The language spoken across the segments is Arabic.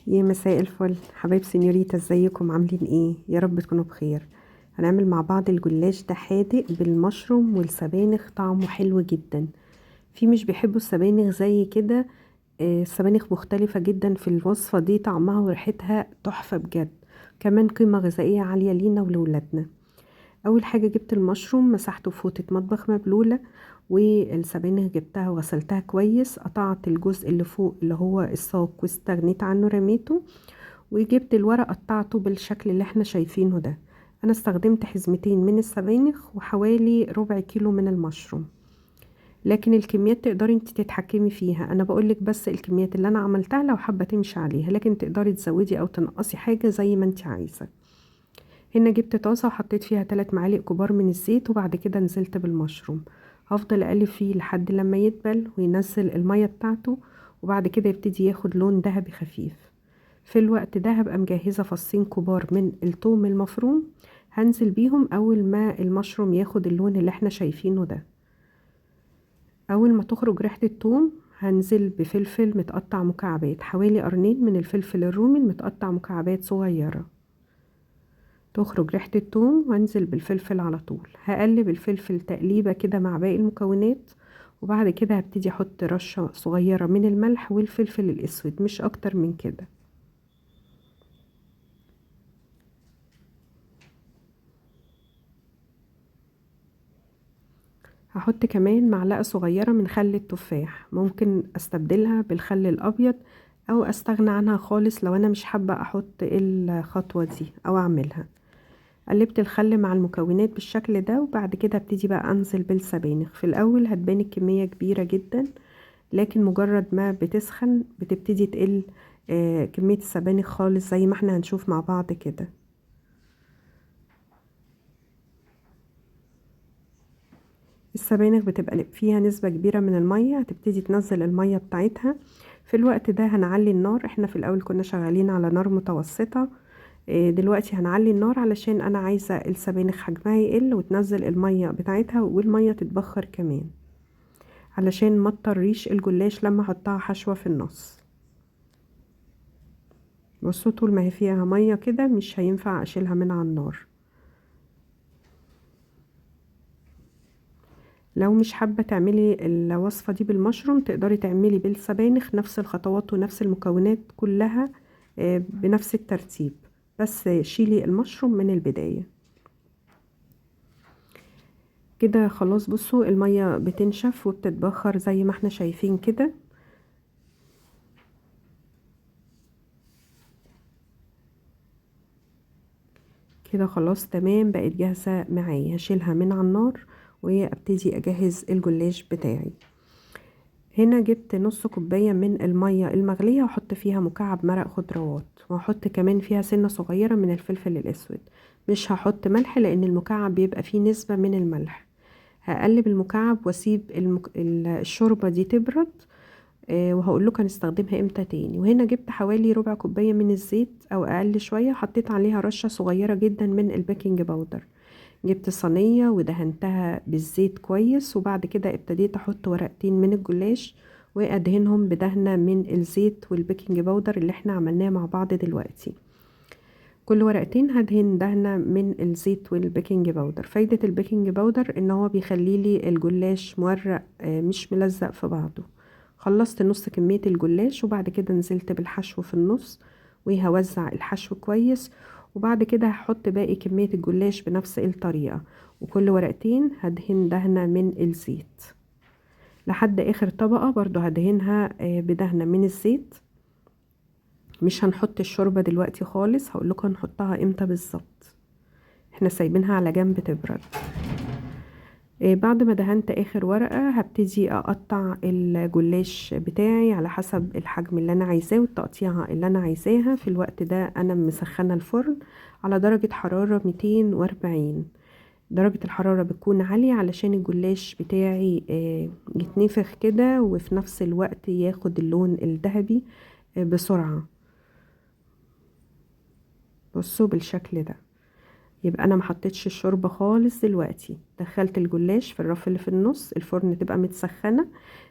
يا مساء الفل حبايب سينيوريتا، ازيكم عاملين ايه؟ يا رب تكونوا بخير. هنعمل مع بعض الجلاش ده حادق بالمشروم والسبانخ، طعمه حلو جدا. في مش بيحبوا السبانخ زي كده. السبانخ مختلفة جدا في الوصفة دي، طعمها وريحتها تحفة بجد. كمان قيمة غذائية عالية لينا ولولادنا. اول حاجه جبت المشروم، مسحته في فوطه مطبخ مبلوله. والسبانخ جبتها وغسلتها كويس، قطعت الجزء اللي فوق اللي هو الساق واستغنيت عنه رميته. وجبت الورق قطعته بالشكل اللي احنا شايفينه ده. انا استخدمت حزمتين من السبانخ وحوالي ربع كيلو من المشروم. لكن الكميات تقدري انت تتحكمي فيها، انا بقولك بس الكميات اللي انا عملتها، لو حابه تمشي عليها، لكن تقدري تزودي او تنقصي حاجه زي ما انت عايزه. هنا جبت طاسة وحطيت فيها 3 معالق كبار من الزيت، وبعد كده نزلت بالمشروم. هفضل اقلب فيه لحد لما يدبل وينزل المية بتاعته، وبعد كده يبتدي ياخد لون ذهبي خفيف. في الوقت ده هبقى مجهزة فصين كبار من الثوم المفروم. هنزل بيهم اول ما المشروم ياخد اللون اللي احنا شايفينه ده. اول ما تخرج ريحة الثوم هنزل بفلفل متقطع مكعبات، حوالي قرنين من الفلفل الرومي المتقطع مكعبات صغيرة. تخرج ريحة الثوم وانزل بالفلفل على طول، هقلب الفلفل تقليبة كده مع باقي المكونات. وبعد كده هبتدي احط رشة صغيرة من الملح والفلفل الاسود، مش اكتر من كده. هحط كمان معلقة صغيرة من خل التفاح، ممكن استبدلها بالخل الابيض او استغنى عنها خالص لو انا مش حابة احط الخطوة دي او اعملها. قلبت الخل مع المكونات بالشكل ده، وبعد كده ابتدي بقى انزل بالسبانخ. في الاول هتبان الكمية كبيرة جدا، لكن مجرد ما بتسخن بتبتدي تقل. كمية السبانخ خالص زي ما احنا هنشوف مع بعض كده. السبانخ بتبقى فيها نسبة كبيرة من المية، هتبتدي تنزل المية بتاعتها. في الوقت ده هنعلي النار، احنا في الاول كنا شغالين على نار متوسطة. دلوقتي هنعلي النار علشان انا عايزة السبانخ حجمها يقل وتنزل المية بتاعتها، والمية تتبخر كمان علشان ما تطريش الجلاش لما احطها حشوة في النص. بصوا، طول ما هي فيها مية كده مش هينفع اشيلها من على النار. لو مش حابة تعملي الوصفة دي بالمشروم، تقدري تعملي بالسبانخ نفس الخطوات ونفس المكونات كلها، بنفس الترتيب. بس شيلي المشروم من البداية. كده خلاص، بصوا المية بتنشف وبتتبخر زي ما احنا شايفين كده. كده خلاص تمام، بقت جاهزة معايا. هشيلها من على النار وابتدي اجهز الجلاش بتاعي. هنا جبت نص كوباية من المية المغلية، واحط فيها مكعب مرق خضروات، واحط كمان فيها سنة صغيرة من الفلفل الاسود. مش هحط ملح لان المكعب بيبقى فيه نسبة من الملح. هقلب المكعب واسيب الشوربة دي تبرد. وهقول لكم هنستخدمها امتى تاني. وهنا جبت حوالي ربع كوباية من الزيت او اقل شوية، حطيت عليها رشة صغيرة جدا من البيكنج باودر. جبت صينية ودهنتها بالزيت كويس، وبعد كده ابتديت احط ورقتين من الجلاش وادهنهم بدهنة من الزيت والبيكنج باودر اللي احنا عملناه مع بعض دلوقتي. كل ورقتين هدهن دهنة من الزيت والبيكنج باودر. فايدة البيكنج باودر ان هو بيخلي لي الجلاش مورق، مش ملزق في بعضه. خلصت نص كمية الجلاش، وبعد كده نزلت بالحشو في النص، وهوزع الحشو كويس. وبعد كده هحط باقي كمية الجلاش بنفس الطريقة، وكل ورقتين هدهن دهنة من الزيت. لحد اخر طبقة برضو هدهنها بدهنة من الزيت. مش هنحط الشوربة دلوقتي خالص، هقول لكم هنحطها امتى بالظبط. احنا سايبينها على جنب تبرد. بعد ما دهنت اخر ورقة هبتدي اقطع الجلاش بتاعي على حسب الحجم اللي انا عايزاه والتقطيعة اللي انا عايزاها. في الوقت ده انا مسخنة الفرن على درجة حرارة 240. درجة الحرارة بتكون عالية علشان الجلاش بتاعي يتنفخ كده، وفي نفس الوقت ياخد اللون الذهبي بسرعة. بصوا بالشكل ده. يبقى انا محطتش الشوربه خالص دلوقتي. دخلت الجلاش في الرف اللي في النص، الفرن تبقى متسخنه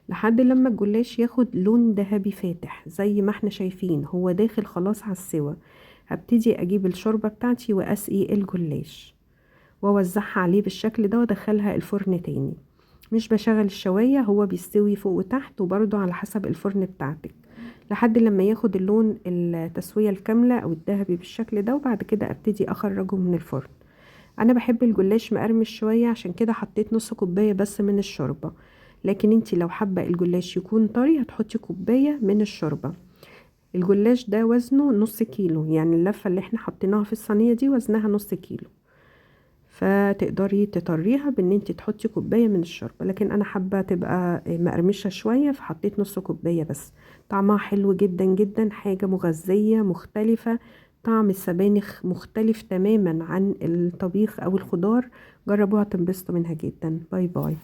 لحد لما الجلاش ياخد لون ذهبي فاتح زي ما احنا شايفين، هو داخل خلاص على السوا. هبتدي اجيب الشوربه بتاعتي واسقي الجلاش واوزعها عليه بالشكل ده وادخلها الفرن تاني. مش بشغل الشوايه، هو بيستوي فوق وتحت وبرضو على حسب الفرن بتاعتك، لحد لما ياخد اللون التسويه الكامله او الذهبي بالشكل ده، وبعد كده ابتدي اخرجه من الفرن. انا بحب الجلاش مقرمش شويه، عشان كده حطيت نص كوبايه بس من الشوربه، لكن انتي لو حابه الجلاش يكون طري هتحطي كوبايه من الشوربه. الجلاش ده وزنه نص كيلو، يعني اللفه اللي احنا حطيناها في الصينيه دي وزنها نص كيلو، فتقدري تطريها بان انت تحطي كوبايه من الشوربه، لكن انا حابه تبقى مقرمشه شويه فحطيت نص كوبايه بس. طعمها حلو جدا جدا، حاجه مغذيه مختلفه. طعم السبانخ مختلف تماما عن الطبيخ او الخضار. جربوها تنبسطوا منها جدا. باي باي.